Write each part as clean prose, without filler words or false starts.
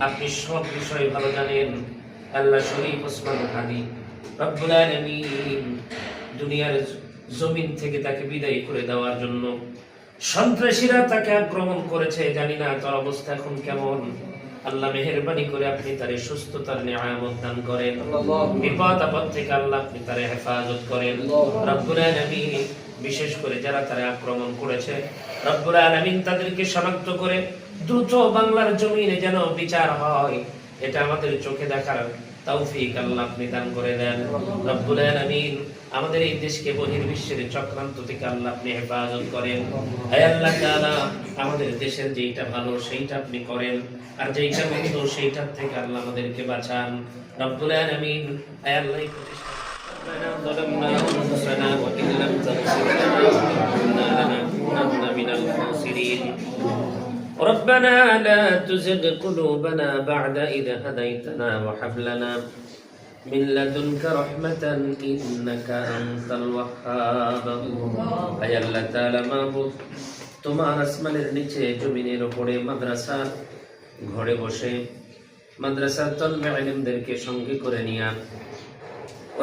আপনি সব বিষয় ভালো জানেন। আল্লাহ শরীফ ওসমান হাদি রব্বুল আলামিন দুনিয়ার জমিন থেকে তাকে বিদায় করে দেওয়ার জন্য সন্ত্রাসীরা তাকে আক্রমণ করেছে। জানি না তার অবস্থা এখন কেমন। আল্লাহ মেহেরবানি করে আপনি তার সুস্থতার নিয়ামত দান করেন। বিপদ আপদ থেকে আল্লাহ আপনি তার হেফাজত করেন। রব্বুল আলামিন বিশেষ করে যারা তারা আক্রমণ করেছে, রব্বুল আলামিন তাদেরকে শনাক্ত করে দ্রুত বাংলার জমিনে যেন বিচার হয়, এটা আমাদের চোখে দেখার তৌফিক আল্লাহ আপনি দান করে দেন। রব্বুল আলামিন আমাদের এই দেশকে বহির্বিশ্বের চক্রান্ত থেকে আল্লাহ আপনি হেফাজত করেন। হে আল্লাহ তাআলা, আমাদের দেশের যেইটা ভালো সেইটা আপনি করেন, আর যেইটা মন্দ সেইটার থেকে আল্লাহ আমাদেরকে বাঁচান। রব্বুল আলামিন হে আল্লাহ ربنا ظلمنا أنفسنا وإن لم تغفر لنا وترحمنا لنكونن من الخاسرين ربنا لا تزغ قلوبنا بعد إذ هديتنا وهب لنا من لدنك رحمة إنك أنت الوهاب أي الله تعالى মাবুদ, তোমার আসমানের নিচে জমিনের উপরে মাদ্রাসার ঘরে বসে মাদ্রাসার তলবে ইলমদেরকে সঙ্গে করে নিয়া,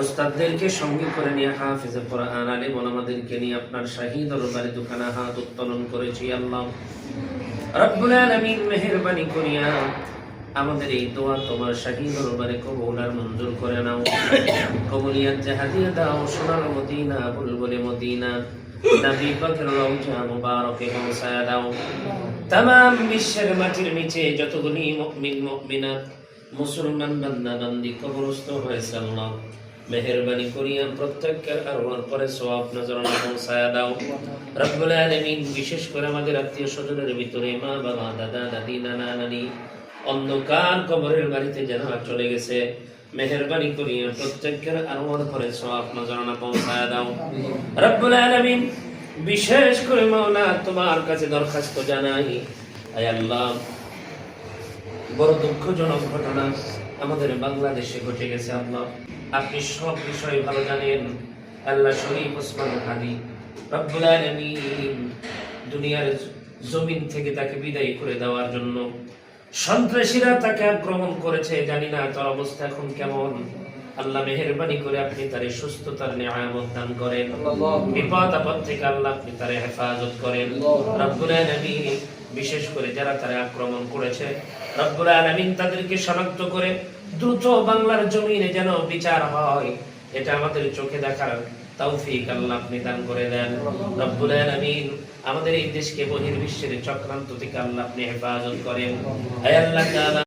ওস্তাদদেরকে সঙ্গে করে নিয়ে হাফেজে কোরআন আলেম ওলামাদেরকে নিয়ে আপনার শাহী দরবারে দুখানা হাত উত্তোলন করেছি। আল্লাহ রব্বুল আলামিন মেহেরবানি করিয়া আমাদের এই দোয়া তোমার শাহী দরবারে কবুল আর মঞ্জুর করে নাও। কবুলিয়াত জাহাদিয়া দাও, সোনার মদিনা বুলবুলে মদিনা নবী পাকের রওজা মুবারকে পৌঁছায়া দাও। तमाम বিশ্বের মাটির নিচে যতগুলি মুমিন মুমিনাত মুসলমান বান্দা বান্দি কবরস্থ হয়েছে, আল্লাহ মেহেরবানি করিয়া প্রত্যেকের আরওয়ার পরে সওয়াব নজরানা পৌঁছায়া দাও। রব্বুল আলামিন বিশেষ করে আমাদের আত্মীয় স্বজনের ভিতরে মা বাবা দাদা দাদি নানা নানি অন্ধকার কবরের বাড়িতে যারা চলে গেছে, মেহেরবানি করিয়া প্রত্যেকের আরওয়ার পরে সওয়াব নজরানা পৌঁছায়া দাও। রব্বুল আলামিন বিশেষ করে মাওলা তোমার কাছে দরখাস্ত জানাই, আয় আল্লাহ বড় দুঃখজনক ঘটনা আমাদের বাংলাদেশে ঘটে গেছে। আল্লাহ আপনি সব বিষয় ভালো জানেন। আল্লাহ শরীফ ওসমান হাদি রব্বুল আলামিন দুনিয়ার জমিন থেকে তাকে বিদায় করে দেওয়ার জন্য সন্ত্রাসীরা তাকে আক্রমণ করেছে। জানি না তার অবস্থা এখন কেমন। আল্লাহ মেহেরবানি করে আপনি তার সুস্থতার নিয়ামত দান করেন। বিপদ আপদ থেকে আল্লাহ আপনি তার হেফাজত করেন। রব্বুল আলামিন বিশেষ করে যারা তারা আক্রমণ করেছে, রব্বুল আলামিন তাদেরকে শনাক্ত করে দ্রুত বাংলার জমিনে যেন বিচার হয়, এটা আমাদের চোখে দেখার তৌফিক আল্লাহ আপনি দান করে দেন। রব্বুল আলামিন আমাদের এই দেশকে বহির্বিশ্বের চক্রান্ত থেকে আল্লাহ আপনি হেফাজত করেন। হে আল্লাহ তাআলা